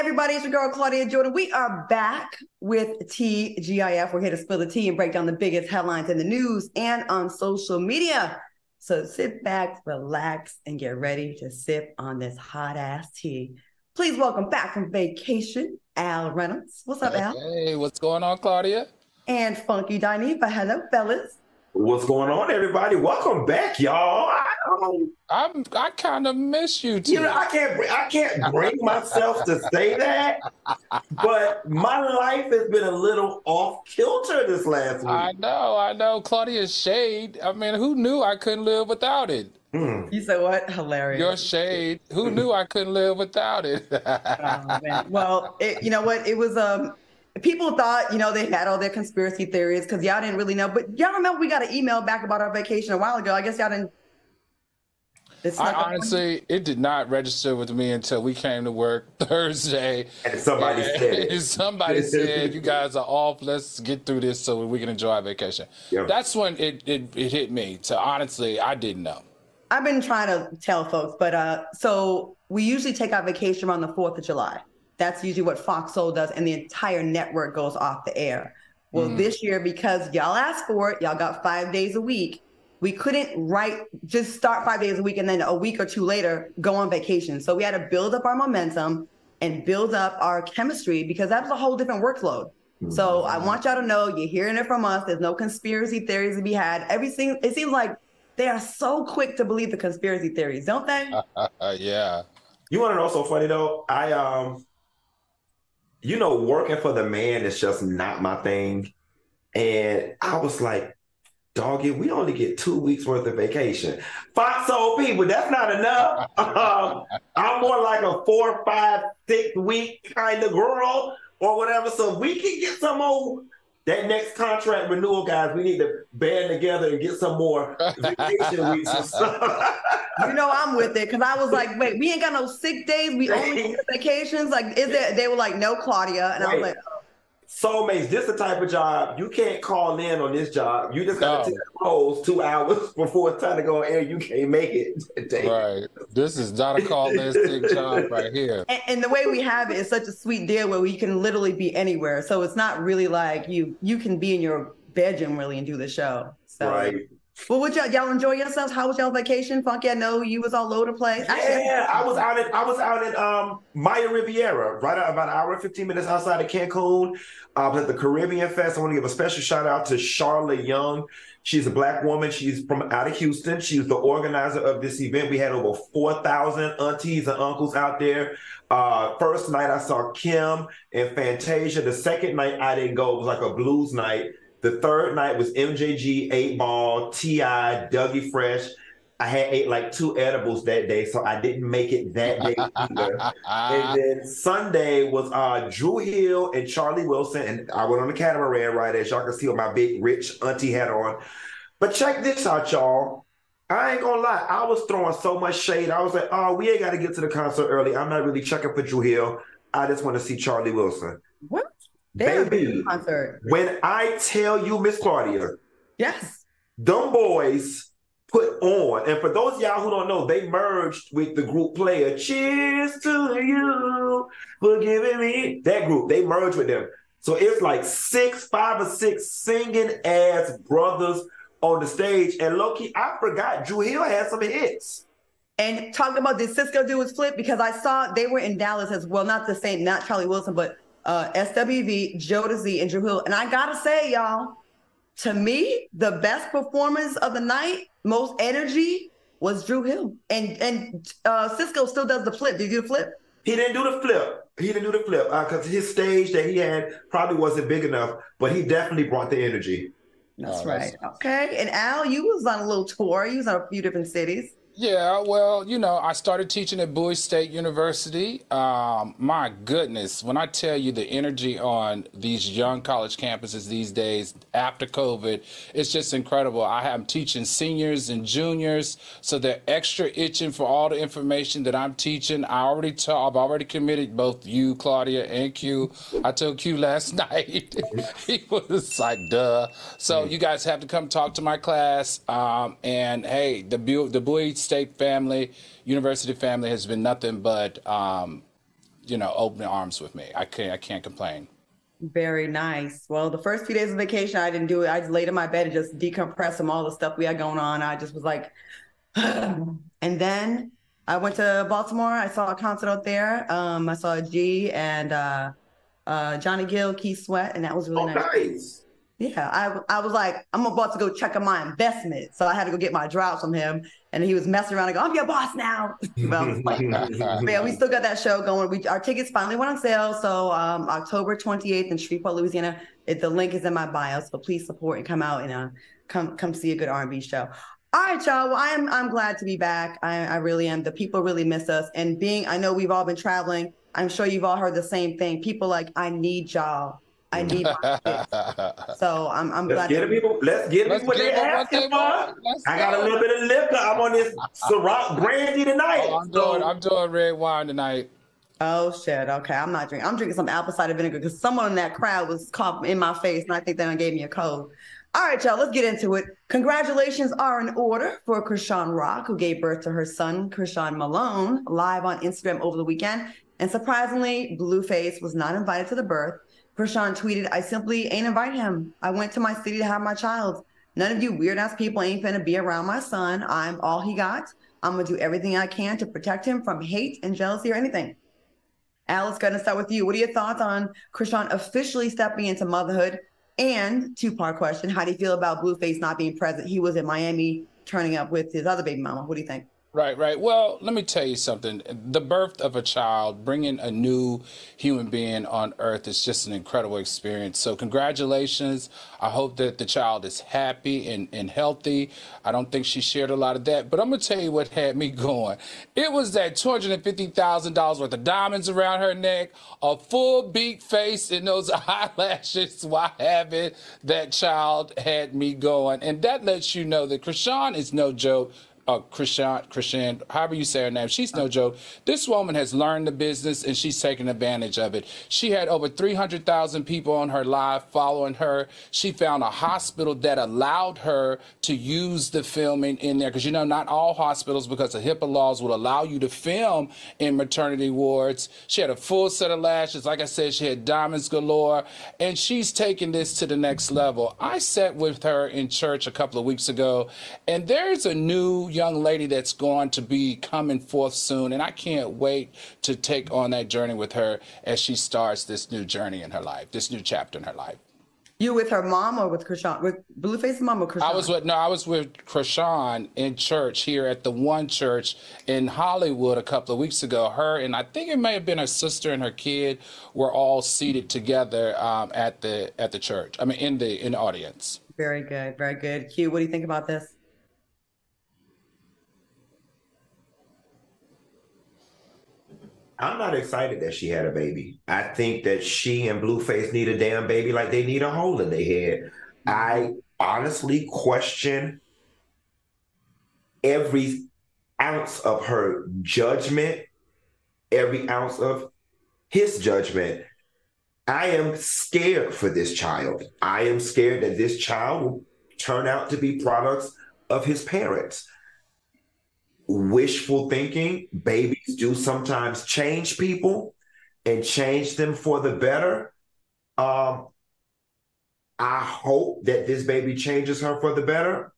Everybody, it's your girl Claudia Jordan. We are back with TGIF. We're here to spill the tea and break down the biggest headlines in the news and on social media. So sit back, relax, and get ready to sip on this hot ass tea. Please welcome back from vacation, Al Reynolds. What's up, Al? Hey, what's going on, Claudia? And Funky Dineva. Hello, fellas. What's going on, everybody? Welcome back, y'all. I kind of miss you too. You know, I can't bring myself to say that, but my life has been a little off kilter this last week. I know. Claudia's shade. I mean, who knew I couldn't live without it? You said what? Hilarious. Your shade. Who knew I couldn't live without it? Oh, man. Well, you know what? It was people thought, they had all their conspiracy theories because y'all didn't really know. But y'all remember we got an email back about our vacation a while ago. I guess y'all didn't. I honestly, it did not register with me until we came to work Thursday. And somebody said it. Somebody said, you guys are off. Let's get through this so we can enjoy our vacation. Yep. That's when it hit me. So honestly, I didn't know. I've been trying to tell folks, but so we usually take our vacation on the 4th of July. That's usually what FOXSOUL does, and the entire network goes off the air. Well, this year, because y'all asked for it, y'all got 5 days a week. We couldn't just start 5 days a week and then a week or two later go on vacation. So we had to build up our momentum and build up our chemistry because that was a whole different workload. So I want y'all to know you're hearing it from us. There's no conspiracy theories to be had. Everything, it seems like they are so quick to believe the conspiracy theories, don't they? Yeah. You want to know what's so funny though? Working for the man is just not my thing. And I was like, doggy, we only get 2 weeks worth of vacation. FOXSOUL people, that's not enough. I'm more like a 4, 5, 6 week kind of girl or whatever. So we can get some more. That next contract renewal, guys, we need to band together and get some more vacation weeks and stuff. I'm with it because I was like, wait, we ain't got no sick days. We only get vacations. Like, is there? They were like, no, Claudia, and I was like, oh. Soulmates, this the type of job you can't call in on this job. You just got to take calls 2 hours before it's time to go on air. You can't make it. Right. This is not a call-in sick job right here. And the way we have it is such a sweet deal where we can literally be anywhere. So it's not really like you can be in your bedroom really and do the show. So. Right. Well, would y'all enjoy yourselves? How was y'all vacation? Funky, I know you was all over the place. Yeah, I was out in Maya Riviera, right about an hour and 15 minutes outside of Cancun. I was at the Caribbean Fest. I want to give a special shout out to Charlotte Young. She's a Black woman. She's from out of Houston. She's the organizer of this event. We had over 4,000 aunties and uncles out there. First night I saw Kim and Fantasia. The second night I didn't go. It was like a blues night. The third night was MJG, 8 Ball, T.I., Dougie Fresh. I ate like 2 edibles that day, so I didn't make it that day either. And then Sunday was Drew Hill and Charlie Wilson, and I went on the catamaran ride, as y'all can see with my big rich auntie hat on. But check this out, y'all. I ain't gonna lie, I was throwing so much shade. I was like, oh, we ain't got to get to the concert early. I'm not really checking for Drew Hill. I just want to see Charlie Wilson. What? Baby, when I tell you, Miss Claudia, yes, them boys put on, and for those of y'all who don't know, they merged with the group Player. Cheers to you for giving me that group. They merged with them, so it's like 5 or 6 singing ass brothers on the stage. And low-key, I forgot Drew Hill had some hits. And talking about did Cisco do his flip, because I saw they were in Dallas as well. Not the same, not Charlie Wilson, but SWV, Jodeci, and Drew Hill. And I gotta say, y'all, to me, the best performance of the night, most energy, was Drew Hill. And Cisco still does the flip. Did you do the flip? He didn't do the flip. Because his stage that he had probably wasn't big enough, but he definitely brought the energy. That's right. Okay. And Al, you was on a little tour. You was on a few different cities. Yeah, well, I started teaching at Bowie State University. My goodness, when I tell you the energy on these young college campuses these days after COVID, it's just incredible. I'm teaching seniors and juniors, so they're extra itching for all the information that I'm teaching. I've already committed both you, Claudia, and Q. I told Q last night. He was like, duh. So you guys have to come talk to my class. And hey, the Bowie State family, university family has been nothing but you know, open arms with me. I can't complain. Very nice. Well, the first few days of vacation, I didn't do it. I just laid in my bed and just decompressed from all the stuff we had going on. I just was like, and then I went to Baltimore. I saw a concert out there. I saw G and Johnny Gill, Keith Sweat, and that was really nice. Nice. Yeah, I was like, I'm about to go check on my investment. So I had to go get my drops from him. And he was messing around and go, I'm your boss now. Well, like, yeah, we still got that show going. Our tickets finally went on sale. So October 28th in Shreveport, Louisiana. The link is in my bio. So please support and come out and come see a good R&B show. All right, y'all. Well, I'm glad to be back. I really am. The people really miss us. And I know we've all been traveling. I'm sure you've all heard the same thing. People like, I need y'all. I need my kids. So I'm glad. Let's get them what they're asking for. I got a little bit of liquor. I'm on this Ciroc brandy tonight. I'm doing red wine tonight. Oh shit. Okay, I'm not drinking. I'm drinking some apple cider vinegar because someone in that crowd was caught in my face, and I think they gave me a code. All right, y'all. Let's get into it. Congratulations are in order for Chrisean Rock, who gave birth to her son, Chrisean Malone, live on Instagram over the weekend. And surprisingly, Blueface was not invited to the birth. Chrisean tweeted, I simply ain't invite him. I went to my city to have my child. None of you weird-ass people ain't finna be around my son. I'm all he got. I'm gonna do everything I can to protect him from hate and jealousy or anything. Alice, gonna start with you. What are your thoughts on Chrisean officially stepping into motherhood? And two-part question, how do you feel about Blueface not being present? He was in Miami turning up with his other baby mama. What do you think? Right. Well, let me tell you something. The birth of a child, bringing a new human being on earth is just an incredible experience. So congratulations. I hope that the child is happy and healthy. I don't think she shared a lot of that, but I'm going to tell you what had me going. It was that $250,000 worth of diamonds around her neck, a full beak face, and those eyelashes while having that child had me going. And that lets you know that Chrisean is no joke. Chrisean, however you say her name, she's no joke. This woman has learned the business and she's taking advantage of it. She had over 300,000 people on her live following her. She found a hospital that allowed her to use the filming in there because, you know, not all hospitals, because of HIPAA laws, will allow you to film in maternity wards. She had a full set of lashes. Like I said, she had diamonds galore, and she's taking this to the next level. I sat with her in church a couple of weeks ago, and there's a new young lady that's going to be coming forth soon, and I can't wait to take on that journey with her as she starts this new journey in her life, this new chapter in her life. You with her mom or with Chrisean? With Blueface's mom or Chrisean? I was with Chrisean in church here at the One Church in Hollywood a couple of weeks ago. Her and I think it may have been her sister and her kid were all seated together at the church. I mean, in the audience. Very good, very good. Q, what do you think about this? I'm not excited that she had a baby. I think that she and Blueface need a damn baby like they need a hole in their head. I honestly question every ounce of her judgment, every ounce of his judgment. I am scared for this child. I am scared that this child will turn out to be products of his parents. Wishful thinking, babies do sometimes change people and change them for the better. I hope that this baby changes her for the better,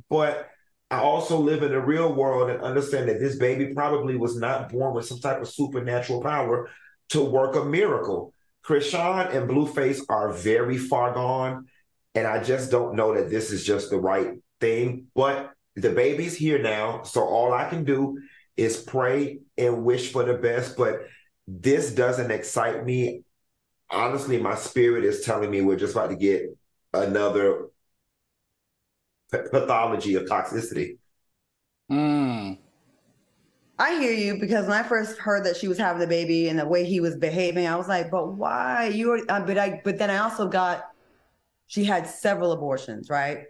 but I also live in the real world and understand that this baby probably was not born with some type of supernatural power to work a miracle. Chrisean and Blueface are very far gone, and I just don't know that this is just the right thing, but the baby's here now, so all I can do is pray and wish for the best, but this doesn't excite me. Honestly, my spirit is telling me we're just about to get another pathology of toxicity. I hear you, because when I first heard that she was having the baby and the way he was behaving, I was like, but why? But then I also got, she had several abortions, right?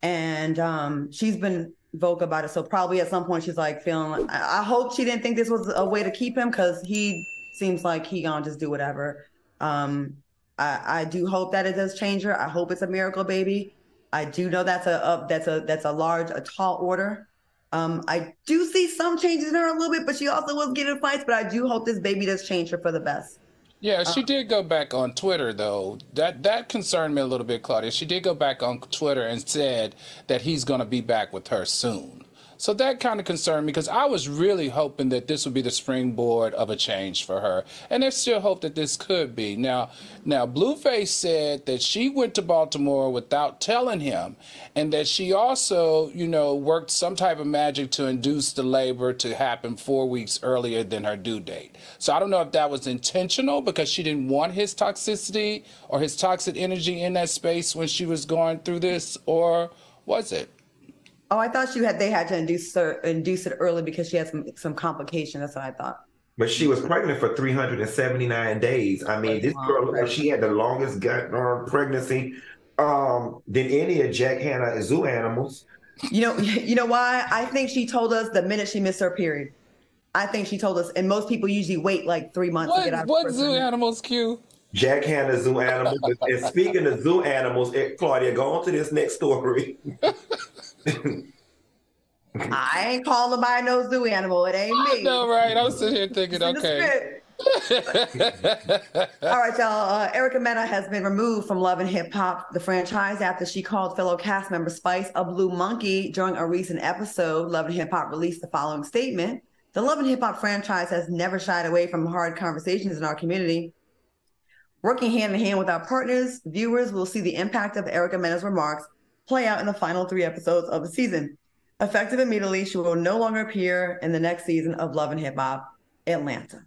And she's been vocal about it. So probably at some point she's like feeling, I hope she didn't think this was a way to keep him, because he seems like he gonna just do whatever. I do hope that it does change her. I hope it's a miracle baby. I do know that's a tall order. I do see some changes in her a little bit, but she also was getting fights. But I do hope this baby does change her for the best. Yeah, she did go back on Twitter, though. That concerned me a little bit, Claudia. She did go back on Twitter and said that he's going to be back with her soon. So that kind of concerned me because I was really hoping that this would be the springboard of a change for her. And there's still hope that this could be. Now, Blueface said that she went to Baltimore without telling him and that she also, worked some type of magic to induce the labor to happen 4 weeks earlier than her due date. So I don't know if that was intentional because she didn't want his toxicity or his toxic energy in that space when she was going through this, or was it? Oh, I thought they had to induce it early because she had some complication. That's what I thought. But she was pregnant for 379 days. I mean, this girl, she had the longest pregnancy than any of Jack Hanna zoo animals. You know why? I think she told us the minute she missed her period. I think she told us, and most people usually wait like 3 months to get out. What zoo animals, Q? Jack Hanna zoo animals. And speaking of zoo animals, Claudia, go on to this next story. I ain't calling by no zoo animal. It ain't me. No, right? I was sitting here thinking, okay. All right, y'all. Erica Mena has been removed from Love and Hip Hop, the franchise, after she called fellow cast member Spice a blue monkey during a recent episode. Love and Hip Hop released the following statement: "The Love and Hip Hop franchise has never shied away from hard conversations in our community. Working hand in hand with our partners, viewers will see the impact of Erica Mena's remarks play out in the final 3 episodes of the season. Effective immediately, she will no longer appear in the next season of Love and Hip Hop Atlanta."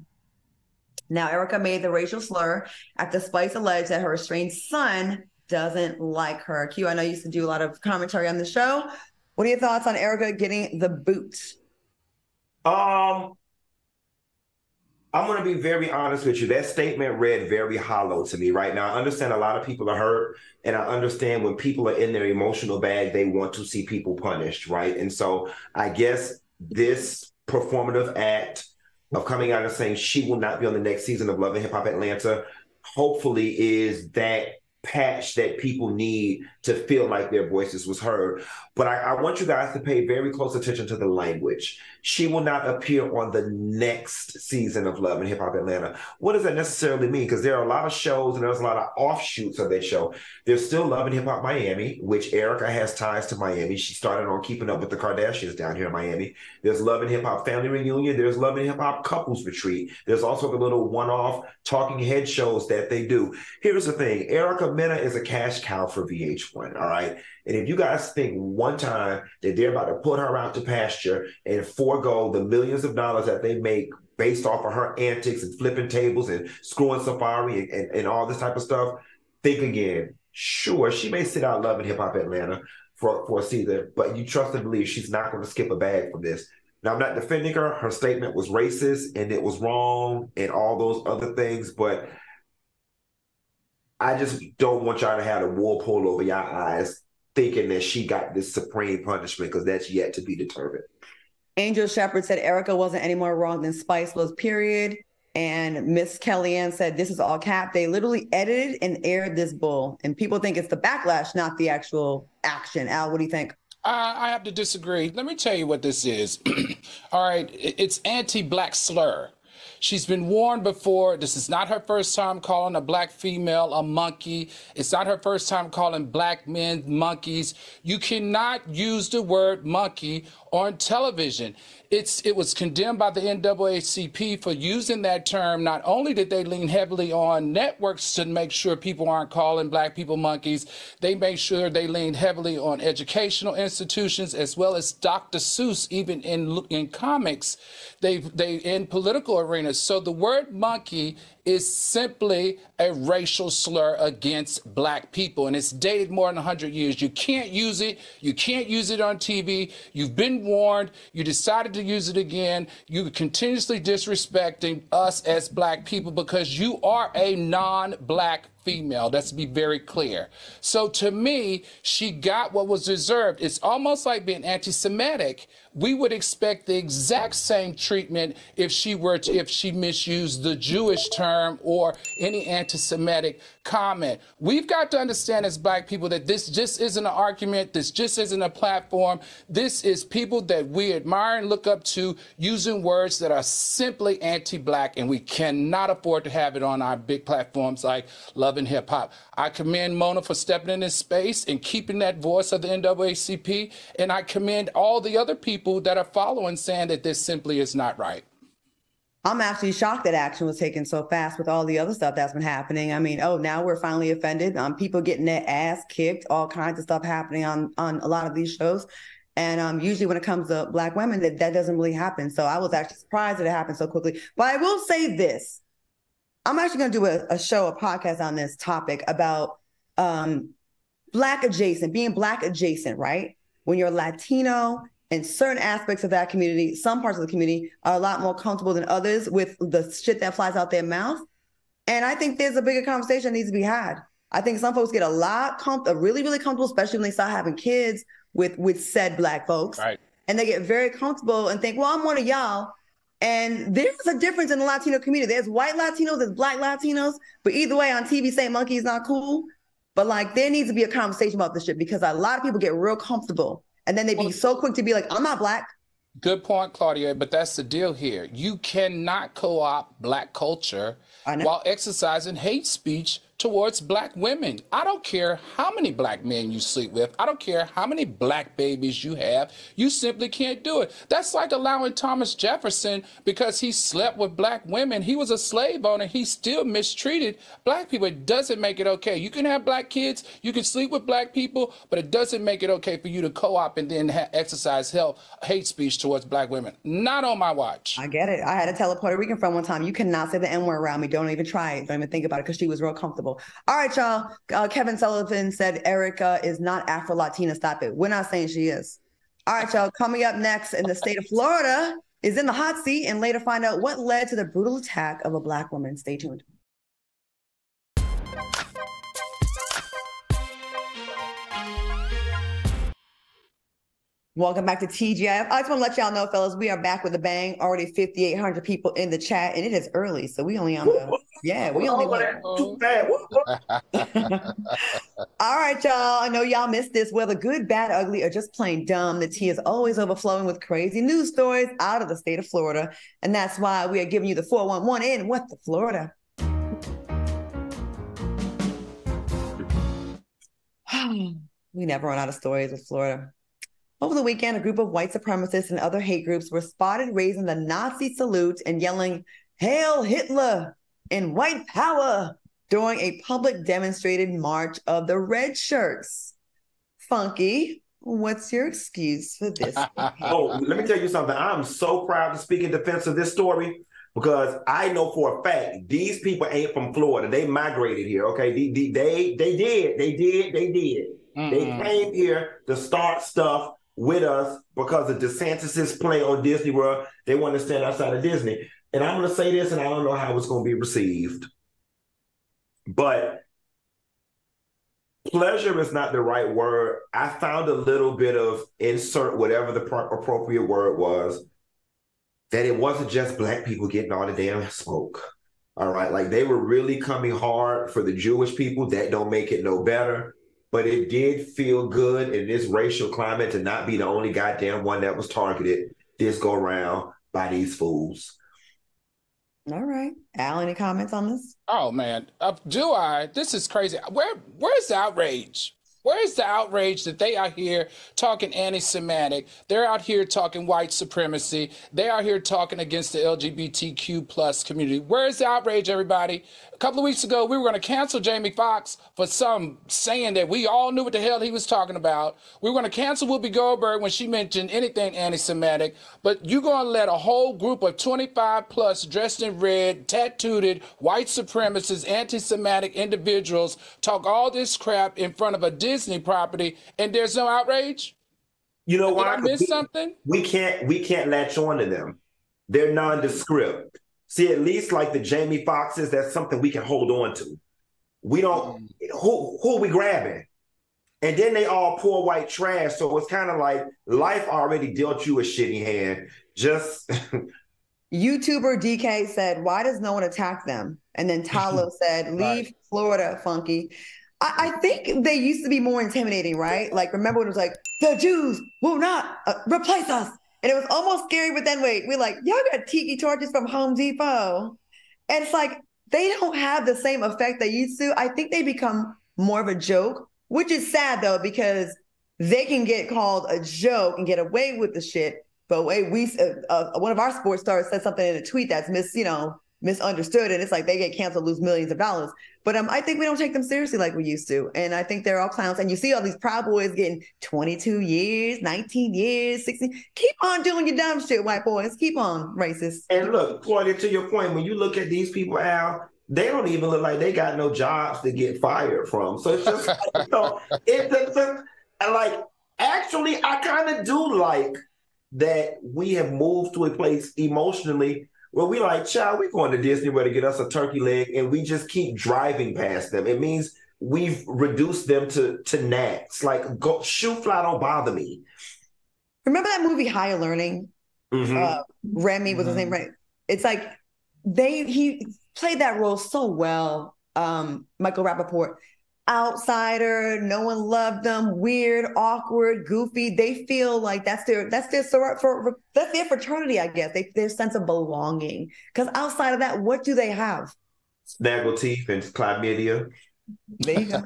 Now, Erica made the racial slur after Spice alleged that her estranged son doesn't like her. Q, I know you used to do a lot of commentary on the show. What are your thoughts on Erica getting the boot? I'm going to be very honest with you. That statement read very hollow to me right now. I understand a lot of people are hurt, and I understand when people are in their emotional bag, they want to see people punished, right? And so I guess this performative act of coming out and saying she will not be on the next season of Love and Hip Hop Atlanta, hopefully is that patch that people need to feel like their voices was heard. But I want you guys to pay very close attention to the language. She will not appear on the next season of Love and Hip Hop Atlanta. What does that necessarily mean? Because there are a lot of shows and there's a lot of offshoots of that show. There's still Love and Hip Hop Miami, which Erica has ties to Miami. She started on Keeping Up with the Kardashians down here in Miami. There's Love and Hip Hop Family Reunion. There's Love and Hip Hop Couples Retreat. There's also the little one-off talking head shows that they do. Here's the thing. Erica Mena is a cash cow for VH1, all right? And if you guys think one time that they're about to put her out to pasture and forego the millions of dollars that they make based off of her antics and flipping tables and screwing Safari and all this type of stuff, think again. Sure, she may sit out Love and Hip Hop Atlanta for a season, but you trust and believe she's not going to skip a bag from this. Now, I'm not defending her. Her statement was racist and it was wrong and all those other things, but I just don't want y'all to have a wool pull over your eyes thinking that she got this supreme punishment, because that's yet to be determined. Angel Shepherd said Erica wasn't any more wrong than Spice was, period. And Miss Kellyanne said this is all cap. They literally edited and aired this bull. And people think it's the backlash, not the actual action. Al, what do you think? I have to disagree. Let me tell you what this is. All right, it's anti-black slur. She's been warned before. This is not her first time calling a black female a monkey. It's not her first time calling black men monkeys. You cannot use the word monkey on television. It was condemned by the NAACP for using that term. Not only did they lean heavily on networks to make sure people aren't calling black people monkeys, they made sure they leaned heavily on educational institutions as well as Dr. Seuss, even in comics, they in political arenas. So the word monkey is simply a racial slur against black people, and it's dated more than 100 years. You can't use it. You can't use it on TV. You've been warned. You decided to use it again. You're continuously disrespecting us as black people because you are a non-black female. Let's be very clear. So to me, she got what was deserved. It's almost like being anti-Semitic. We would expect the exact same treatment if she misused the Jewish term or any anti-Semitic comment. We've got to understand as Black people that this just isn't an argument. This just isn't a platform. This is people that we admire and look up to using words that are simply anti-Black, and we cannot afford to have it on our big platforms like Love and Hip Hop. I commend Mona for stepping in this space and keeping that voice of the NAACP, and I commend all the other people that are following saying that this simply is not right. I'm actually shocked that action was taken so fast with all the other stuff that's been happening. I mean, now we're finally offended. People getting their ass kicked, all kinds of stuff happening on a lot of these shows. And usually when it comes to Black women, that doesn't really happen. So I was actually surprised that it happened so quickly. But I will say this. I'm actually going to do a podcast on this topic about Black adjacent, being Black adjacent, right? When you're Latino, and certain aspects of that community, some parts of the community are a lot more comfortable than others with the shit that flies out their mouth. And I think there's a bigger conversation that needs to be had. I think some folks get really, really comfortable, especially when they start having kids with said Black folks. Right. And they get very comfortable and think, well, I'm one of y'all. And there's a difference in the Latino community. There's white Latinos, there's Black Latinos, but either way on TV saying monkey is not cool. But like there needs to be a conversation about this shit because a lot of people get real comfortable. And then they'd be so quick to be like, I'm not Black. Good point, Claudia, but that's the deal here. You cannot co-opt Black culture while exercising hate speech towards Black women. I don't care how many Black men you sleep with. I don't care how many Black babies you have. You simply can't do it. That's like allowing Thomas Jefferson, because he slept with Black women. He was a slave owner. He still mistreated Black people. It doesn't make it okay. You can have Black kids. You can sleep with Black people, but it doesn't make it okay for you to co-opt and then exercise hate speech towards Black women. Not on my watch. I get it. I had to tell a Puerto Rican friend one time, you cannot say the N-word around me. Don't even try it. Don't even think about it because she was real comfortable. All right, y'all. Kevin Sullivan said Erica is not Afro-Latina. Stop it. We're not saying she is. All right, y'all. Coming up next in the state of Florida is in the hot seat and later find out what led to the brutal attack of a Black woman. Stay tuned. Welcome back to TGIF. I just want to let y'all know, fellas, we are back with a bang. Already 5,800 people in the chat, and it is early, so we only on the too bad. All right, y'all. I know y'all missed this. Whether good, bad, ugly, or just plain dumb, the tea is always overflowing with crazy news stories out of the state of Florida, and that's why we are giving you the 411 in What the Florida. We never run out of stories with Florida. Over the weekend, a group of white supremacists and other hate groups were spotted raising the Nazi salute and yelling, "Hail Hitler" and "White Power" during a public demonstrated march of the red shirts. Funky, what's your excuse for this? Oh, let me tell you something. I'm so proud to speak in defense of this story because I know for a fact these people ain't from Florida. They migrated here, okay? They did. Mm-hmm. They came here to start stuff with us because of DeSantis's play on Disney World. They want to stand outside of Disney. And I'm going to say this, and I don't know how it's going to be received. But pleasure is not the right word. I found a little bit of insert whatever the appropriate word was, that it wasn't just Black people getting all the damn smoke. All right. Like they were really coming hard for the Jewish people. That don't make it no better. But it did feel good in this racial climate to not be the only goddamn one that was targeted this go around by these fools. All right. Al, any comments on this? Oh, man. Do I? This is crazy. Where's the outrage? Where's the outrage that they are here talking anti-Semitic? They're out here talking white supremacy. They are here talking against the LGBTQ plus community. Where's the outrage, everybody? A couple of weeks ago, we were going to cancel Jamie Foxx for saying that we all knew what the hell he was talking about. We were going to cancel Whoopi Goldberg when she mentioned anything anti-Semitic. But you're going to let a whole group of 25 plus dressed in red, tattooed, white supremacist, anti-Semitic individuals talk all this crap in front of a Disney property, and there's no outrage? You know why? Did I miss something? We can't latch on to them. They're nondescript. See, at least like the Jamie Foxxes, that's something we can hold on to. We don't, who are we grabbing? And then they all pour white trash. So it's kind of like life already dealt you a shitty hand. Just YouTuber DK said, why does no one attack them? And then Talo said, leave Florida, Funky. I think they used to be more intimidating, right? Like, remember when it was like, the Jews will not replace us. And it was almost scary, but then wait, we're like, y'all got tiki torches from Home Depot. And it's like, they don't have the same effect they used to. I think they become more of a joke, which is sad though, because they can get called a joke and get away with the shit. But wait, one of our sports stars said something in a tweet that's misunderstood, and it's like they get canceled, lose millions of dollars. But I think we don't take them seriously like we used to, and I think they're all clowns. And you see all these Proud Boys getting 22 years, 19 years, 16. Keep on doing your dumb shit, white boys. Keep on, racist. And look, Claudia, to your point, when you look at these people, Al, they don't even look like they got no jobs to get fired from. So it's just, like, actually, I kind of do like that we have moved to a place emotionally where we like, child, we're going to Disney World to get us a turkey leg, and we just keep driving past them. It means we've reduced them to gnats. Like, go, shoot fly, don't bother me. Remember that movie Higher Learning? Remy was his name, right? It's like he played that role so well. Michael Rappaport. Outsider, no one loved them, weird, awkward, goofy. They feel like that's their fraternity, I guess. Their sense of belonging. Because outside of that, what do they have? Snaggle teeth and chlamydia. There you go.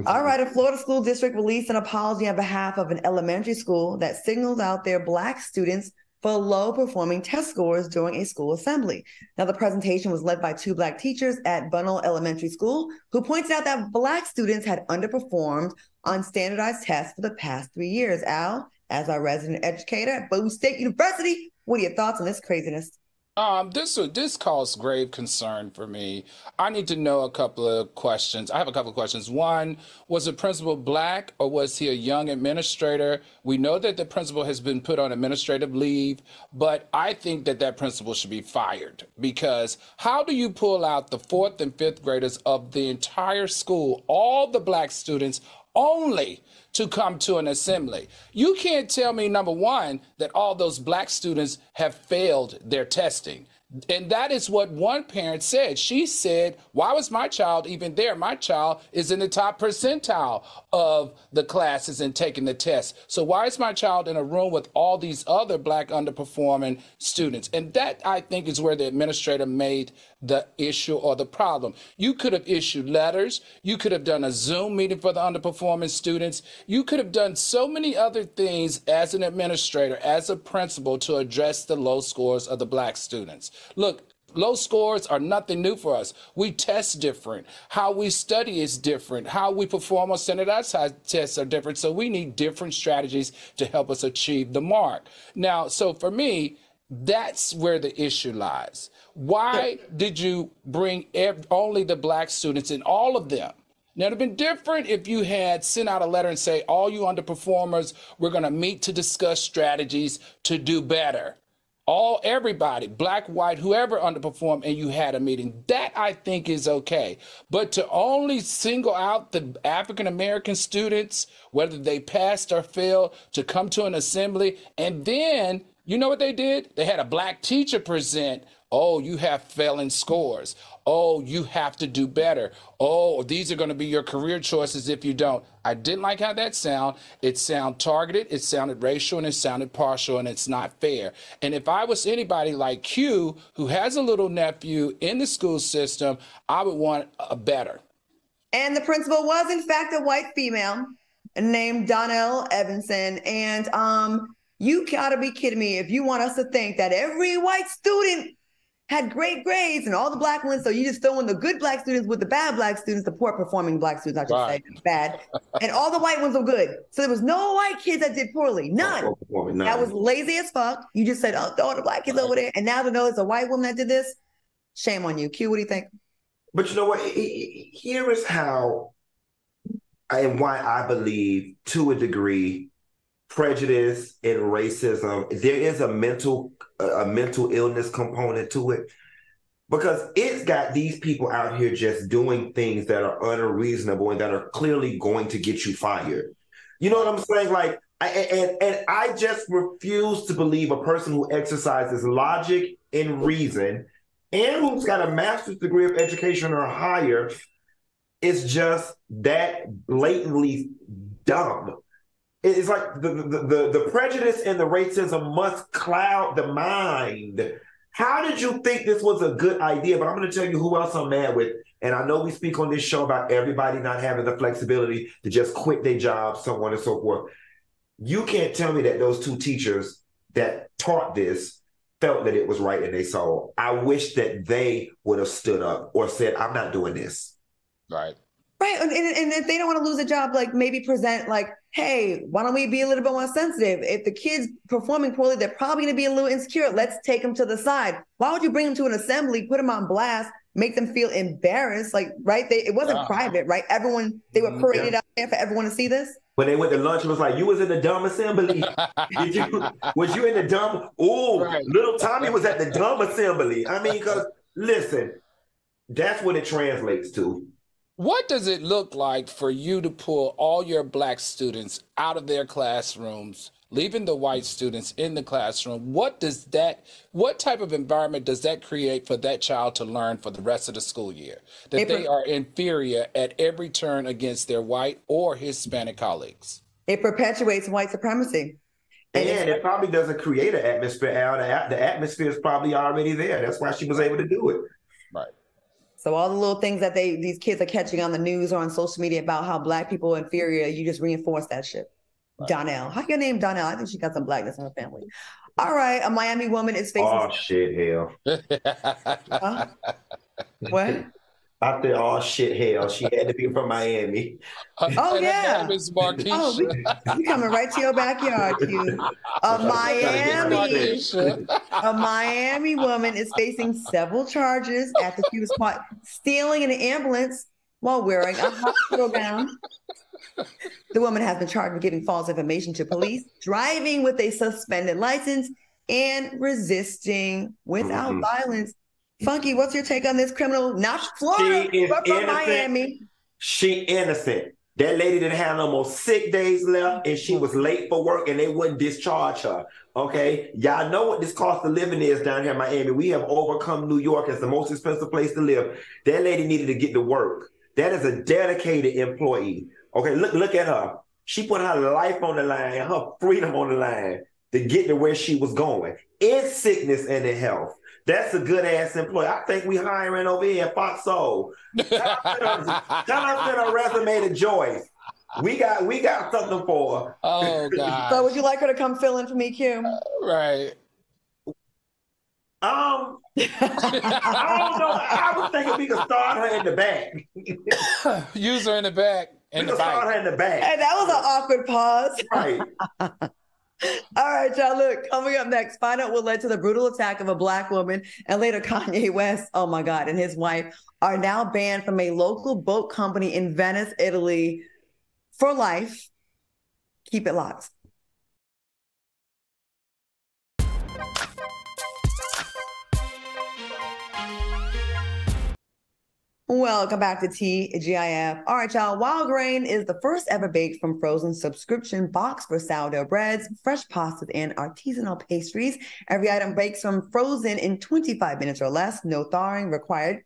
All right, a Florida school district released an apology on behalf of an elementary school that signaled out their Black students for low-performing test scores during a school assembly. Now, the presentation was led by 2 Black teachers at Bunnell Elementary School, who pointed out that Black students had underperformed on standardized tests for the past 3 years. Al, as our resident educator at Bowie State University, what are your thoughts on this craziness? This caused grave concern for me. I need to know a couple of questions. I have a couple of questions. One, was the principal Black or was he a young administrator? We know that the principal has been put on administrative leave, but I think that principal should be fired, because how do you pull out the 4th and 5th graders of the entire school, all the Black students, only to come to an assembly? You can't tell me, number one, that all those Black students have failed their testing. And that is what one parent said. She said, why was my child even there? My child is in the top percentile of the classes and taking the test. So why is my child in a room with all these other Black underperforming students? And that, I think, is where the administrator made the issue or the problem. You could have issued letters. You could have done a Zoom meeting for the underperforming students. You could have done so many other things as an administrator, as a principal, to address the low scores of the Black students. Look, low scores are nothing new for us. We test different. How we study is different. How we perform on standardized tests are different. So we need different strategies to help us achieve the mark. Now, so for me, that's where the issue lies. Why did you bring only the Black students in, all of them? Now, it would have been different if you had sent out a letter and say, all you underperformers, we're going to meet to discuss strategies to do better. Everybody, Black, white, whoever underperformed, and you had a meeting. That, I think, is okay. But to only single out the African-American students, whether they passed or failed, to come to an assembly, and then, you know what they did? They had a Black teacher present. Oh, you have failing scores. Oh, you have to do better. Oh, these are going to be your career choices if you don't. I didn't like how that sounded. It sounded targeted, it sounded racial, and it sounded partial, and it's not fair. And if I was anybody like Q, who has a little nephew in the school system, I would want a better. And the principal was, in fact, a white female named Donnell Evanson. And you gotta be kidding me if you want us to think that every white student had great grades and all the Black ones, so you just throw in the good Black students with the bad Black students, the poor performing Black students, I should say, bad, and all the white ones were good. So there was no white kids that did poorly, none. That was lazy as fuck. You just said, oh, throw all the Black kids over there, and now to know it's a white woman that did this, shame on you. Q, what do you think? But you know what? Here is how and why I believe, to a degree, prejudice and racism, there is a mental illness component to it. because it's got these people out here just doing things that are unreasonable and that are clearly going to get you fired. You know what I'm saying? Like, and I just refuse to believe a person who exercises logic and reason and who's got a master's degree of education or higher is just that blatantly dumb. It's like the prejudice and the racism must cloud the mind. How did you think this was a good idea? But I'm going to tell you who else I'm mad with. And I know we speak on this show about everybody not having the flexibility to just quit their job, so on and so forth. You can't tell me that those two teachers that taught this felt that it was right in their soul. I wish that they would have stood up or said, I'm not doing this. Right. Right. And if they don't want to lose a job, like maybe present like, hey, why don't we be a little bit more sensitive? If the kid's performing poorly, they're probably going to be a little insecure. Let's take them to the side. Why would you bring them to an assembly, put them on blast, make them feel embarrassed? Like, right. It wasn't private, right? They were paraded out there for everyone to see this. When they went to lunch, it was like, you was in the dumb assembly. Was you in the dumb? Oh, right. Little Tommy was at the dumb assembly. I mean, because listen, that's what it translates to. What does it look like for you to pull all your Black students out of their classrooms, leaving the white students in the classroom? What type of environment does that create for that child to learn for the rest of the school year? That they are inferior at every turn against their white or Hispanic colleagues? It perpetuates white supremacy. And it probably doesn't create an atmosphere. The atmosphere is probably already there. That's why she was able to do it. Right. So all the little things that these kids are catching on the news or on social media about how Black people are inferior, you just reinforce that shit. Right. Donnell. How your name Donnell? I think she got some Blackness in her family. All right. A Miami woman is facing... Oh, shit, hell. Huh? What? I said, oh, shit, hell. She had to be from Miami. Oh, yeah. Oh, we coming right to your backyard, Q. A Miami woman is facing several charges after she was caught stealing an ambulance while wearing a hospital gown. The woman has been charged with giving false information to police, driving with a suspended license, and resisting without violence. Funky, what's your take on this criminal? Not Florida, but from Miami. She innocent. That lady didn't have no more sick days left, and she was late for work, and they wouldn't discharge her. Okay? Y'all know what this cost of living is down here in Miami. We have overcome New York as the most expensive place to live. That lady needed to get to work. That is a dedicated employee. Okay, look at her. She put her life on the line, her freedom on the line to get to where she was going, in sickness and in health. That's a good-ass employee. I think we hiring over here at FOXSOUL. Tell us send a resume to Joyce. We got something for her. Oh, God. So would you like her to come fill in for me, Q? Right. I don't know. I was thinking we could start her in the back. Use her in the back. We could start her in the back. Hey, that was an awkward pause. Right. All right, y'all. Look, coming up next, find out what led to the brutal attack of a Black woman, and later Kanye West, oh my God, and his wife are now banned from a local boat company in Venice, Italy for life. Keep it locked. Welcome back to TGIF. All right, y'all. Wild Grain is the first ever baked from frozen subscription box for sourdough breads, fresh pastas, and artisanal pastries. Every item bakes from frozen in 25 minutes or less. No thawing required.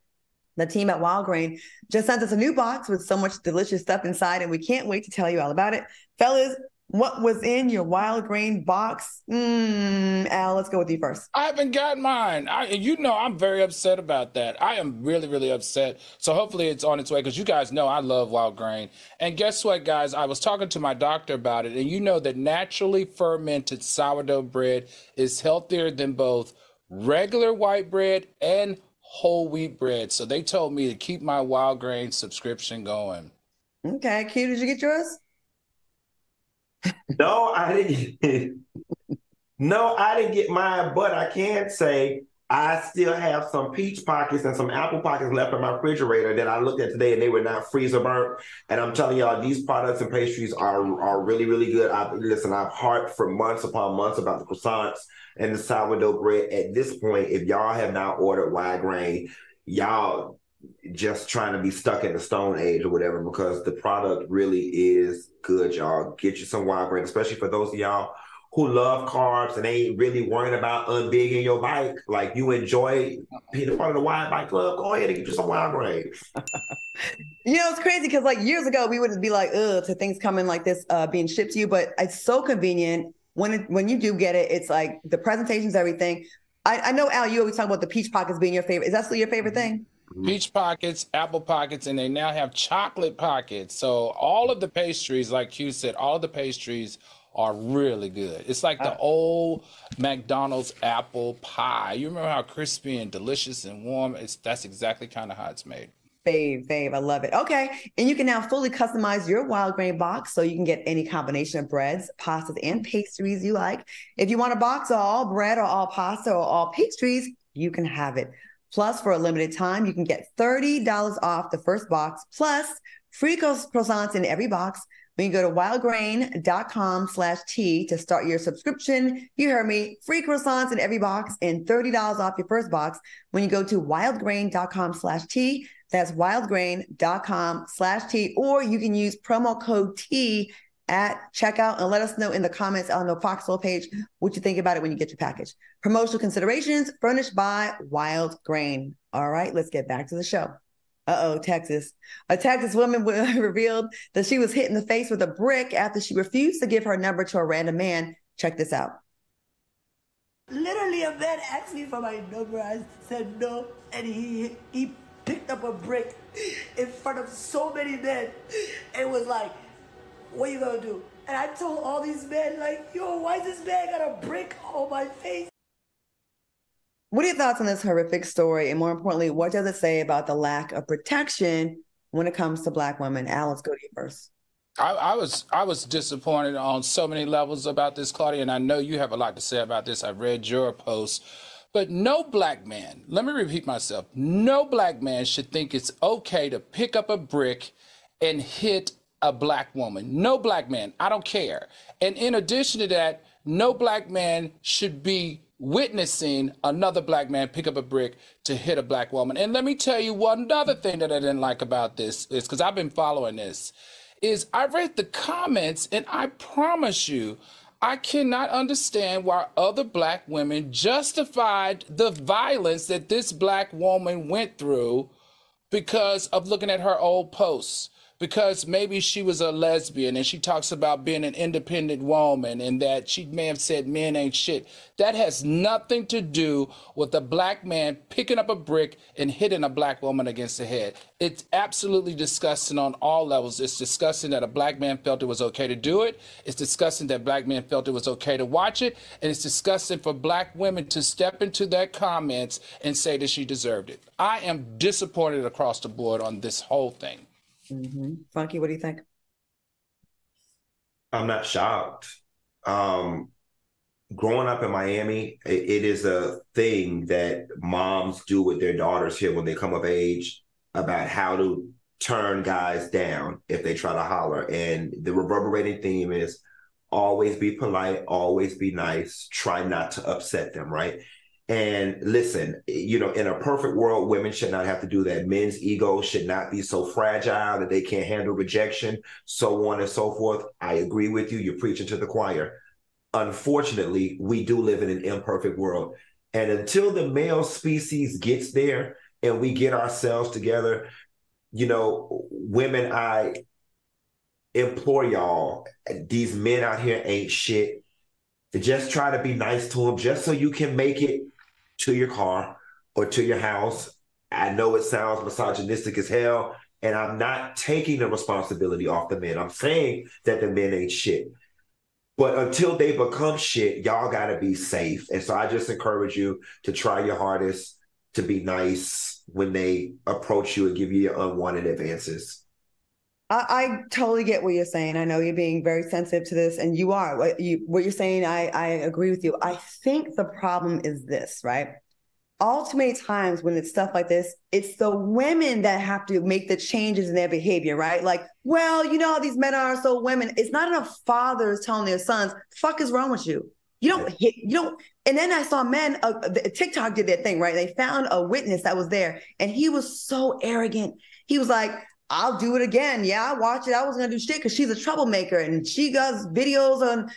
The team at Wild Grain just sent us a new box with so much delicious stuff inside, and we can't wait to tell you all about it. Fellas, what was in your Wild Grain box? Al, let's go with you first. I haven't got mine. I'm very upset about that. I am really, really upset. So hopefully it's on its way, because you guys know I love Wild Grain. And guess what, guys? I was talking to my doctor about it, and you know that naturally fermented sourdough bread is healthier than both regular white bread and whole wheat bread. So they told me to keep my Wild Grain subscription going. Okay, Q, did you get yours? No, I didn't. No, I didn't get mine, but I can say I still have some peach pockets and some apple pockets left in my refrigerator that I looked at today, and they were not freezer burnt. And I'm telling y'all, these products and pastries are really, really good. I've harped for months upon months about the croissants and the sourdough bread. At this point, if y'all have not ordered wide grain, y'all just trying to be stuck in the Stone Age or whatever, because the product really is good, y'all. Get you some wide grain, especially for those of y'all who love carbs and ain't really worrying about unbigging your bike. Like, you enjoy being a part of the Wide Bike Club, go ahead and get you some wide grain. You know, it's crazy because like years ago, we wouldn't be like, ugh, to things coming like this being shipped to you, but it's so convenient. When you do get it, it's like the presentation's everything. I know, Al, you always talk about the peach pockets being your favorite. Is that still your favorite thing? Peach pockets, apple pockets, and they now have chocolate pockets. So all of the pastries, like Q said, all of the pastries are really good. It's like the old McDonald's apple pie. You remember how crispy and delicious and warm? That's exactly kind of how it's made. Fave. I love it. Okay. And you can now fully customize your wild grain box so you can get any combination of breads, pastas, and pastries you like. If you want a box of all bread or all pasta or all pastries, you can have it. Plus, for a limited time, you can get $30 off the first box, plus free croissants in every box when you go to wildgrain.com/T to start your subscription. You heard me, free croissants in every box and $30 off your first box when you go to wildgrain.com/T. That's wildgrain.com/T, or you can use promo code T at checkout and let us know in the comments on the FOXSOUL page what you think about it when you get your package. Promotional considerations furnished by Wild Grain. All right, let's get back to the show. Texas. A Texas woman revealed that she was hit in the face with a brick after she refused to give her number to a random man. Check this out. Literally, a man asked me for my number. I said no, and he picked up a brick in front of so many men. It was like, what are you gonna do? And I told all these men, like, yo, why is this man got a brick on my face? What are your thoughts on this horrific story? And more importantly, what does it say about the lack of protection when it comes to Black women? Al, let's go to you first. I was disappointed on so many levels about this, Claudia, and I know you have a lot to say about this. I read your post. But no Black man, let me repeat myself, no Black man should think it's okay to pick up a brick and hit a Black woman. No Black man, I don't care. And in addition to that, no Black man should be witnessing another Black man pick up a brick to hit a Black woman. And let me tell you one other thing that I didn't like about this is, because I've been following this, is I read the comments, and I promise you, I cannot understand why other Black women justified the violence that this Black woman went through because of looking at her old posts. Because maybe she was a lesbian and she talks about being an independent woman and that she may have said men ain't shit. That has nothing to do with a Black man picking up a brick and hitting a Black woman against the head. It's absolutely disgusting on all levels. It's disgusting that a Black man felt it was okay to do it. It's disgusting that Black men felt it was okay to watch it. And it's disgusting for Black women to step into their comments and say that she deserved it. I am disappointed across the board on this whole thing. Mm-hmm. Funky, what do you think? I'm not shocked. Growing up in Miami, it is a thing that moms do with their daughters here when they come of age about how to turn guys down if they try to holler. And the reverberating theme is always be polite, always be nice, try not to upset them, right? And listen, in a perfect world, women should not have to do that. Men's egos should not be so fragile that they can't handle rejection, so on and so forth. I agree with you. You're preaching to the choir. Unfortunately, we do live in an imperfect world. And until the male species gets there and we get ourselves together, women, I implore y'all, these men out here ain't shit. To just try to be nice to them just so you can make it to your car or to your house. I know it sounds misogynistic as hell, and I'm not taking the responsibility off the men. I'm saying that the men ain't shit. But until they become shit, y'all got to be safe. And so I just encourage you to try your hardest to be nice when they approach you and give you your unwanted advances. I totally get what you're saying. I know you're being very sensitive to this, and you are. What you're saying, I agree with you. I think the problem is this, right? all too many times when it's stuff like this, it's the women that have to make the changes in their behavior, right? Like, well, you know, these men are so women. It's not enough fathers telling their sons, fuck is wrong with you? You don't hit, you don't. And then I saw men, TikTok did their thing, right? They found a witness that was there and he was so arrogant. He was like, I'll do it again. Yeah, I watch it. I was gonna do shit because she's a troublemaker and she does videos on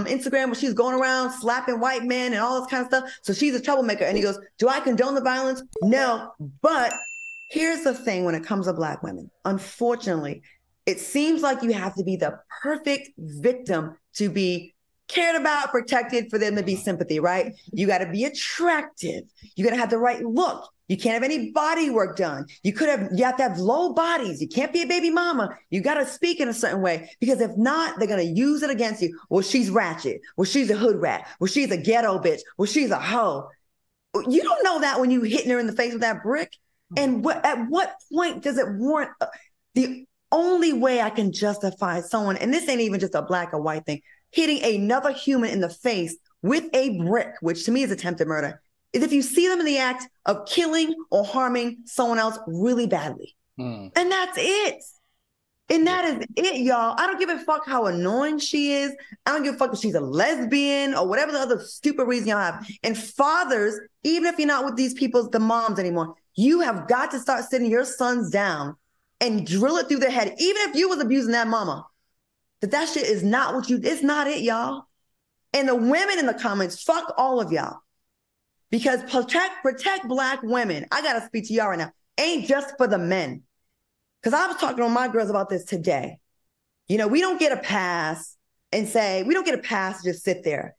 Instagram where she's going around slapping white men and all this kind of stuff. So she's a troublemaker. And he goes, do I condone the violence? No. But here's the thing when it comes to Black women. Unfortunately, it seems like you have to be the perfect victim to be cared about, protected, for them to be sympathy, right? You got to be attractive. You got to have the right look. You can't have any body work done. You have to have low bodies. You can't be a baby mama. You got to speak in a certain way because if not, they're going to use it against you. Well, she's ratchet. Well, she's a hood rat. Well, she's a ghetto bitch. Well, she's a hoe. You don't know that when you hitting her in the face with that brick. And at what point does it warrant the only way I can justify someone, and this ain't even just a Black or white thing, hitting another human in the face with a brick, which to me is attempted murder, is if you see them in the act of killing or harming someone else really badly. And that's it. And that is it, y'all. I don't give a fuck how annoying she is. I don't give a fuck if she's a lesbian or whatever the other stupid reason y'all have. And fathers, even if you're not with these people, the moms anymore, you have got to start sitting your sons down and drill it through their head, even if you was abusing that mama, that shit is not what it's not it, y'all. And the women in the comments, fuck all of y'all. Because protect Black women, I got to speak to y'all right now, ain't just for the men. Because I was talking to my girls about this today. You know, we don't get a pass and say, we don't get a pass to just sit there.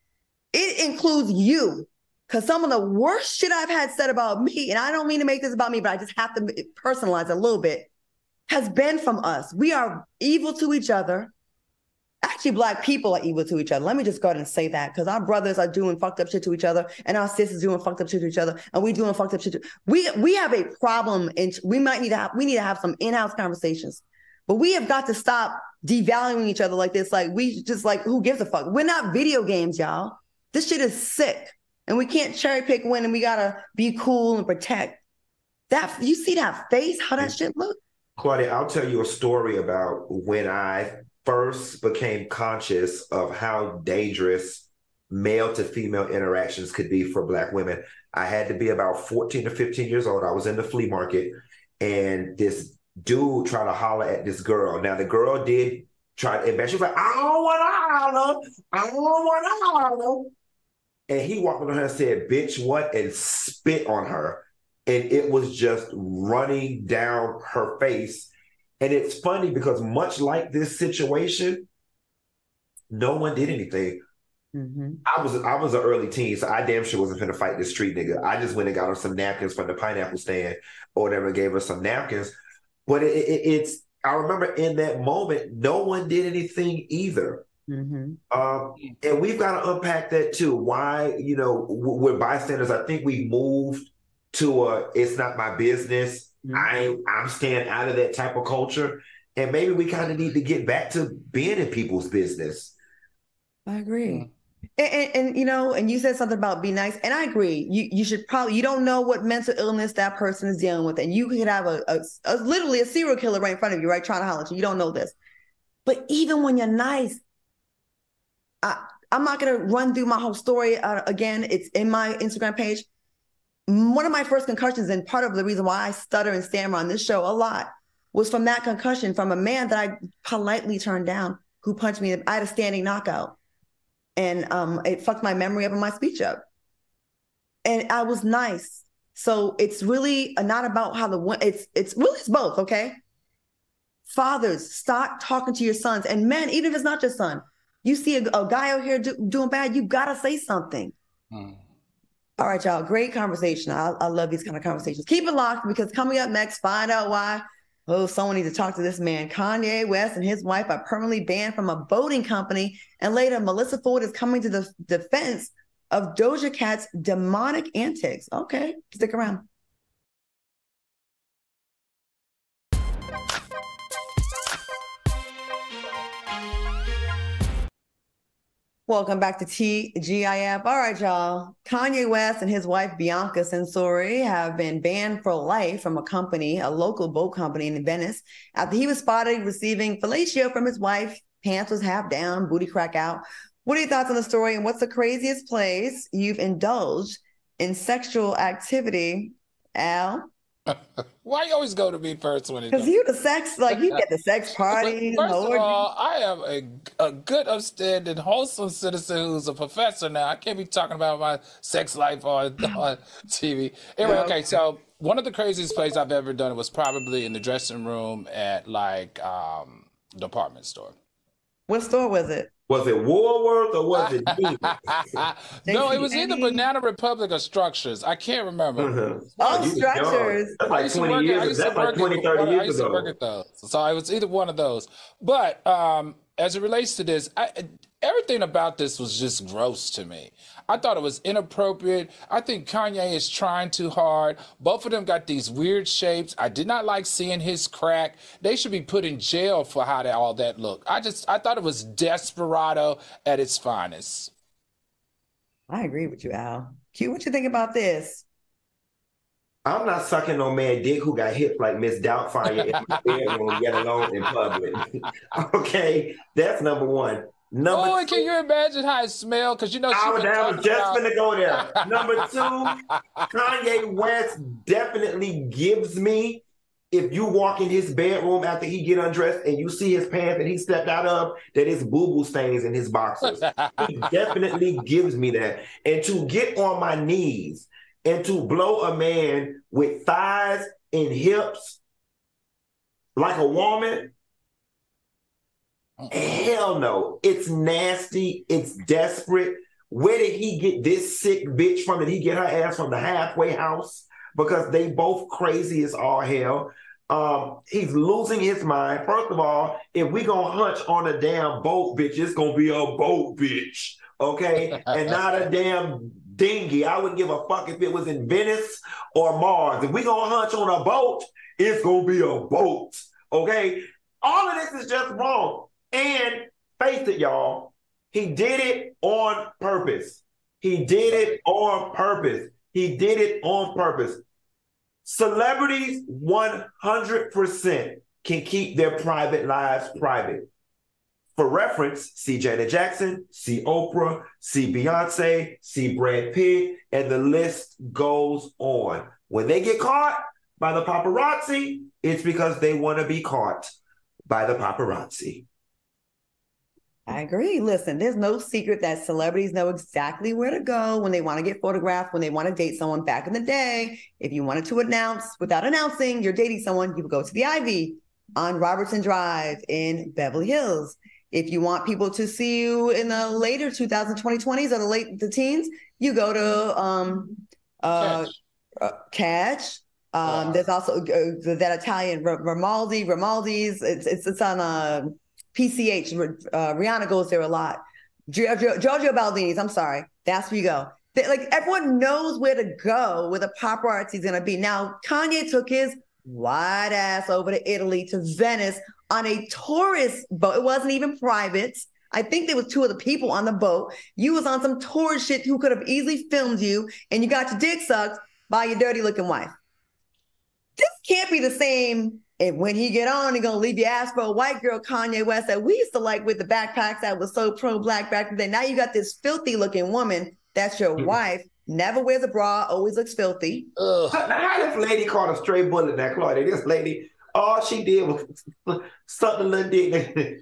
It includes you. Because some of the worst shit I've had said about me, and I don't mean to make this about me, but I just have to personalize a little bit, has been from us. We are evil to each other. Actually, Black people are evil to each other. Let me just go ahead and say that, because our brothers are doing fucked up shit to each other, and our sisters doing fucked up shit to each other, and we doing fucked up shit. We have a problem, and we need to have some in-house conversations. But we have got to stop devaluing each other like this. Like we just like, who gives a fuck? We're not video games, y'all. This shit is sick, and we can't cherry pick when, and we gotta be cool and protect. That you see that face, how that shit look. Claudia, I'll tell you a story about when I first became conscious of how dangerous male to female interactions could be for Black women. I had to be about 14 to 15 years old. I was in the flea market and this dude tried to holler at this girl. Now the girl did try, and she was like, I don't want to holler. I don't want to holler. And he walked up to her and said, bitch, what? And spit on her. And it was just running down her face. And it's funny because much like this situation, no one did anything. Mm-hmm. I was an early teen, so I damn sure wasn't finna fight this street nigga. I just went and got her some napkins from the pineapple stand or whatever, and gave her some napkins. But it's I remember in that moment, no one did anything either. Mm-hmm. And we've got to unpack that too. Why, you know, we're bystanders. I think we moved to it's not my business. Mm-hmm. I'm staying out of that type of culture. And maybe we kind of need to get back to being in people's business. I agree. And you know, and you said something about be nice. And I agree. You should probably, you don't know what mental illness that person is dealing with. And you could have a literally a serial killer right in front of you, right? Trying to holler at you. You don't know this. But even when you're nice, I'm not going to run through my whole story again. It's in my Instagram page. One of my first concussions, and part of the reason why I stutter and stammer on this show a lot, was from that concussion from a man that I politely turned down who punched me. I had a standing knockout. And it fucked my memory up and my speech up. And I was nice. So it's really not about how it's both, okay? Fathers, start talking to your sons. And men, even if it's not your son, you see a guy out here doing bad, you gotta say something. All right, y'all, great conversation. I love these kind of conversations. Keep it locked, because coming up next, find out why someone needs to talk to this man. Kanye West and his wife are permanently banned from a boating company. And later, Melissa Ford is coming to the defense of Doja Cat's demonic antics. Okay, stick around. Welcome back to TGIF. All right, y'all. Kanye West and his wife, Bianca Censori, have been banned for life from a local boat company in Venice, after he was spotted receiving fellatio from his wife. Pants was half down, booty crack out. What are your thoughts on the story, and what's the craziest place you've indulged in sexual activity, Al? Why you always go to me first when it Because you get the sex parties. First of all, I am a good, upstanding, wholesome citizen who's a professor now. I can't be talking about my sex life on TV. Anyway, okay, so one of the craziest plays I've ever done was probably in the dressing room at department store. What store was it? Was it Woolworth or was it No, it was either Banana Republic or Structures. I can't remember. Oh, Structures. That's like 20 years. That's like 20, 30 years ago. I used to work at those. So it was either one of those. But as it relates to this, everything about this was just gross to me. I thought it was inappropriate. I think Kanye is trying too hard. Both of them got these weird shapes. I did not like seeing his crack. They should be put in jail for how all that looked. I thought it was desperado at its finest. I agree with you, Al. Q, what you think about this? I'm not sucking no man dick who got hips like Miss Doubtfire in my bedroom, yet alone in public. Okay, that's number one. And can you imagine how it smelled? Because I was just going to go there. Number two, Kanye West definitely gives me, if you walk in his bedroom after he get undressed and you see his pants that he stepped out of, that is boo-boo stains in his boxers. He definitely gives me that. And to get on my knees and to blow a man with thighs and hips like a woman, hell no. It's nasty. It's desperate. Where did he get this sick bitch from? Did he get her ass from the halfway house? Because they both crazy as all hell. He's losing his mind. First of all, if we gonna hunch on a damn boat, bitch, it's gonna be a boat, bitch. Okay? And not a damn dinghy. I wouldn't give a fuck if it was in Venice or Mars. If we gonna hunch on a boat, it's gonna be a boat. Okay? All of this is just wrong. And face it, y'all, he did it on purpose. He did it on purpose. He did it on purpose. Celebrities 100% can keep their private lives private. For reference, see Janet Jackson, see Oprah, see Beyonce, see Brad Pitt, and the list goes on. When they get caught by the paparazzi, it's because they want to be caught by the paparazzi. I agree. Listen, there's no secret that celebrities know exactly where to go when they want to get photographed, when they want to date someone. Back in the day, if you wanted to announce without announcing you're dating someone, you would go to the Ivy on Robertson Drive in Beverly Hills. If you want people to see you in the later 2020s or the teens, you go to Catch. There's also that Italian Romaldi's. It's on PCH. Rihanna goes there a lot. Giorgio Baldini's. I'm sorry. That's where you go. Everyone knows where to go, where the paparazzi is going to be. Now, Kanye took his wide ass over to Italy, to Venice, on a tourist boat. It wasn't even private. I think there was two other people on the boat. You was on some tourist shit who could have easily filmed you, and you got your dick sucked by your dirty looking wife. This can't be the same. And when he get on, he gonna leave your ass for a white girl, Kanye West, that we used to like with the backpacks that was so pro-black back then. Now you got this filthy looking woman that's your wife, never wears a bra, always looks filthy. How this lady caught a stray bullet, that Claudia? This lady, all she did was suck the little dick.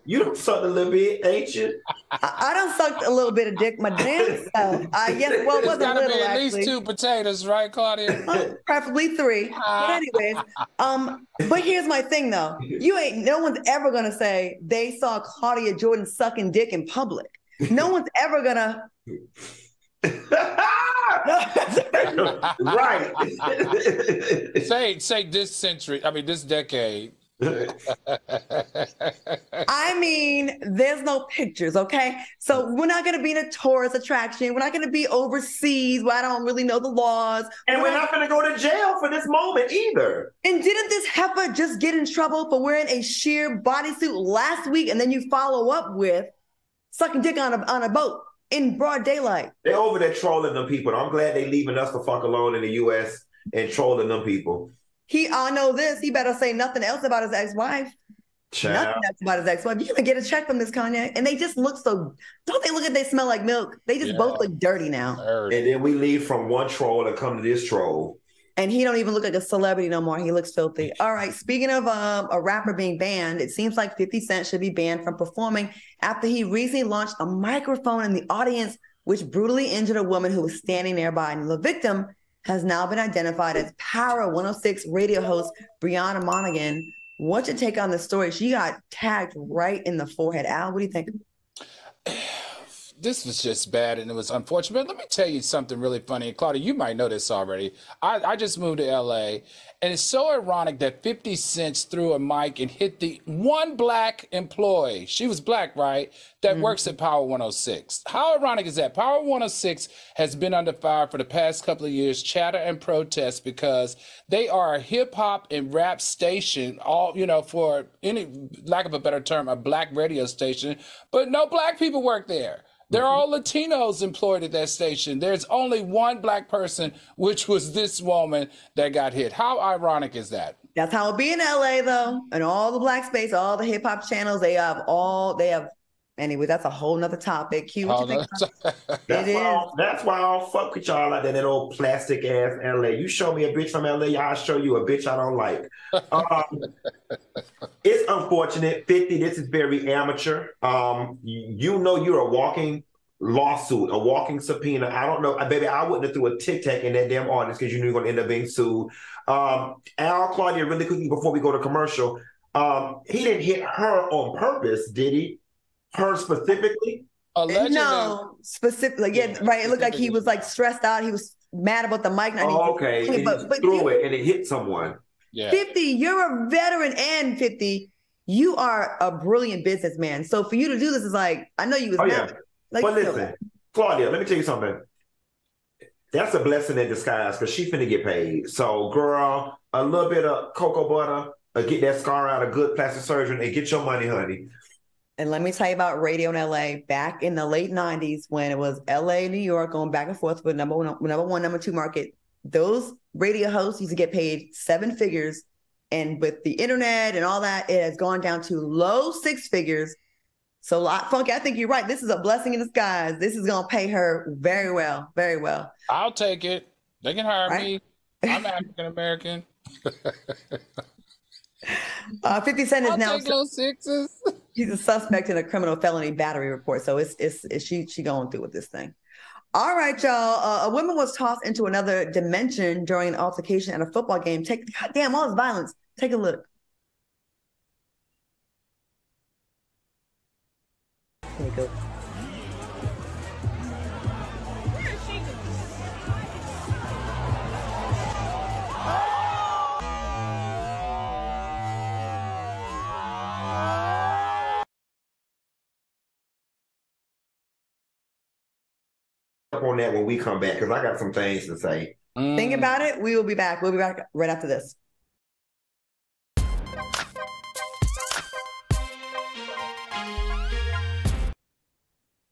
You done sucked a little bit, ain't you? I done sucked a little bit of dick my damn self. It wasn't gotta little, be at actually. least 2 potatoes, right, Claudia? Preferably 3. But anyways, but here's my thing though. No one's ever gonna say they saw Claudia Jordan sucking dick in public. No one's ever gonna right. Say this century, this decade. I mean, there's no pictures, okay? So we're not going to be in a tourist attraction. We're not going to be overseas where I don't really know the laws. And we're not going to go to jail for this moment either. And didn't this heifer just get in trouble for wearing a sheer bodysuit last week? And then you follow up with sucking dick on a boat in broad daylight. They're over there trolling them people. I'm glad they leaving us the fuck alone in the U.S. and trolling them people. I know this. He better say nothing else about his ex-wife. Child. Nothing else about his ex-wife. You can get a check from this Kanye. And they just look so, don't they look like they smell like milk? They just both look dirty now. And then we leave from one troll and come to this troll. And he don't even look like a celebrity no more. He looks filthy. All right. Speaking of a rapper being banned, it seems like 50 Cent should be banned from performing after he recently launched a microphone in the audience, which brutally injured a woman who was standing nearby. And the victim has now been identified as Power 106 radio host Brianna Monaghan. What's your take on the story? She got tagged right in the forehead. Al, what do you think? This was just bad and it was unfortunate. But let me tell you something really funny. Claudia, you might know this already. I just moved to LA, and it's so ironic that 50 Cent threw a mic and hit the one black employee. She was black, right? That works at Power 106. How ironic is that? Power 106 has been under fire for the past couple of years, chatter and protest, because they are a hip hop and rap station, all, for any lack of a better term, a black radio station, but no black people work there. They're all Latinos employed at that station. There's only one black person, which was this woman that got hit. How ironic is that? That's how it be in LA, though. And all the black space, all the hip hop channels, anyway, that's a whole nother topic. Q, what you think? That's why I don't fuck with y'all like that old plastic ass LA. You show me a bitch from LA, I'll show you a bitch I don't like. It's unfortunate. 50, this is very amateur. You're a walking lawsuit, a walking subpoena. I don't know. Baby, I wouldn't have threw a Tic Tac in that damn audience because you knew you're going to end up being sued. Al, Claudia, really quickly before we go to commercial, he didn't hit her on purpose, did he? Her specifically? Allegedly. No, specifically. Yeah, right. It looked like he was like stressed out. He was mad about the mic. Okay. He threw it and it hit someone. Yeah. 50, you're a veteran, and 50, you are a brilliant businessman. So for you to do this is like, I know you was mad. Like, but listen, Claudia, let me tell you something. That's a blessing in disguise because she finna get paid. So, girl, a little bit of cocoa butter, get that scar out, a good plastic surgeon, and get your money, honey. And let me tell you about radio in LA back in the late 90s when it was LA, New York, going back and forth with number one, number two market. Those radio hosts used to get paid 7 figures. And with the internet and all that, it has gone down to low 6 figures. So, Funky, I think you're right. This is a blessing in disguise. This is going to pay her very well, very well. I'll take it. They can hire me. I'm African-American. 50 Cent is I'll now... take those 6s. He's a suspect in a criminal felony battery report. So she going through with this thing. All right, y'all. A woman was tossed into another dimension during an altercation at a football game. Goddamn, all this violence. Take a look. Here we go. On that when we come back because I got some things to say. Think about it. We will be back. We'll be back right after this.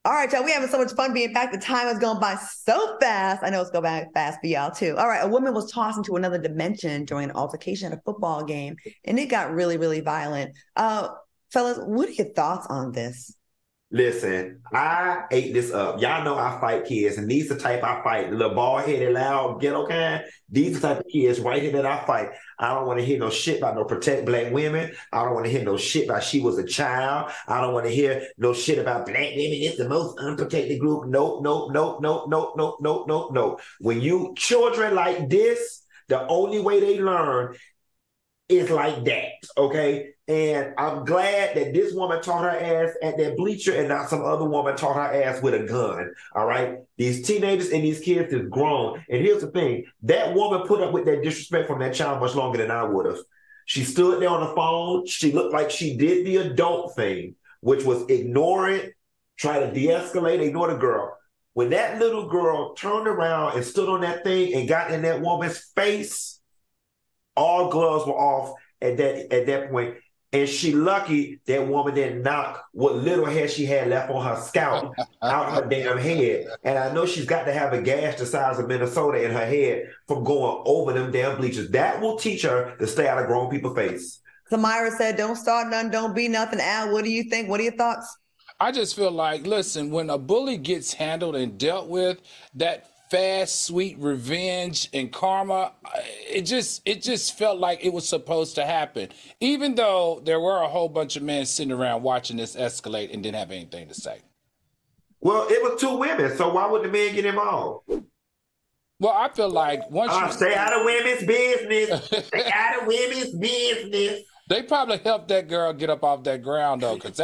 All right, y'all. We having so much fun being back. The time has gone by so fast. I know it's going by fast for y'all too. All right, a woman was tossed into another dimension during an altercation at a football game, and it got really, really violent. Fellas, what are your thoughts on this? Listen, I ate this up. Y'all know I fight kids, and these the type I fight. The little bald-headed, loud, ghetto kind. These the type of kids right here that I fight. I don't want to hear no shit about no protect black women. I don't want to hear no shit about she was a child. I don't want to hear no shit about black women. It's the most unprotected group. No. When you children like this, the only way they learn is like that, okay? And I'm glad that this woman taught her ass at that bleacher and not some other woman taught her ass with a gun, all right? These teenagers and these kids is grown. And here's the thing. That woman put up with that disrespect from that child much longer than I would have. She stood there on the phone. She looked like she did the adult thing, which was ignore it, try to de-escalate, ignore the girl. When that little girl turned around and stood on that thing and got in that woman's face, all gloves were off at that point. And she lucky that woman didn't knock what little hair she had left on her scalp out her damn head. And I know she's got to have a gash the size of Minnesota in her head from going over them damn bleachers. That will teach her to stay out of grown people's face. Samira said, don't start none, don't be nothing. Al, what do you think? What are your thoughts? I just feel like, listen, when a bully gets handled and dealt with, that fast, sweet revenge and karma, it just felt like it was supposed to happen. Even though there were a whole bunch of men sitting around watching this escalate and didn't have anything to say. Well, it was 2 women, so why would the men get involved? Well, I feel like once you stay out of women's business. Stay out of women's business. They probably helped that girl get up off that ground, though, because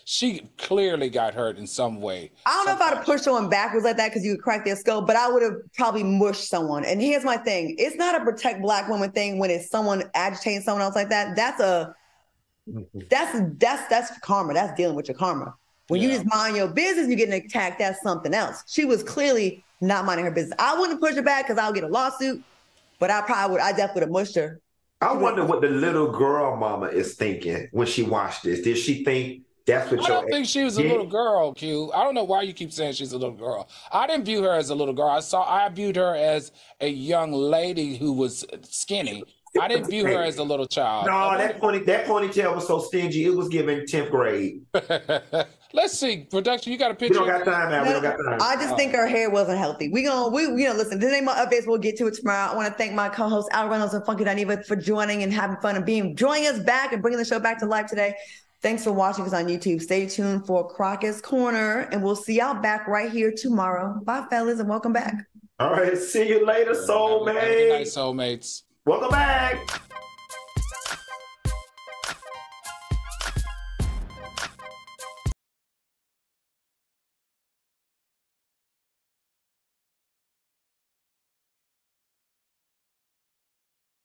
she clearly got hurt in some way. I don't know if I'd have pushed someone backwards like that because you would crack their skull, but I would have probably mushed someone. And here's my thing. It's not a protect Black women thing when it's someone agitating someone else like that. That's karma. That's dealing with your karma. When you just mind your business, you're getting attacked, that's something else. She was clearly not minding her business. I wouldn't push her back because I'll get a lawsuit, but I definitely would have mushed her. I wonder what the little girl mama is thinking when she watched this. Did she think that's what I don't think she was a little girl, Q. I don't know why you keep saying she's a little girl. I didn't view her as a little girl. I viewed her as a young lady who was skinny. I didn't view her as a little child. No, that ponytail was so stingy. It was given 10th grade. Let's see, production. You got a picture? We don't got time now. We don't got time. I just think her hair wasn't healthy. Listen. This ain't my updates. We'll get to it tomorrow. I want to thank my co-hosts Al Reynolds and Funky Dineva for joining and having fun and joining us back and bringing the show back to life today. Thanks for watching us on YouTube. Stay tuned for Crockett's Corner, and we'll see y'all back right here tomorrow. Bye, fellas, and welcome back. All right, see you later, soulmates. Good night, soulmates. Welcome back.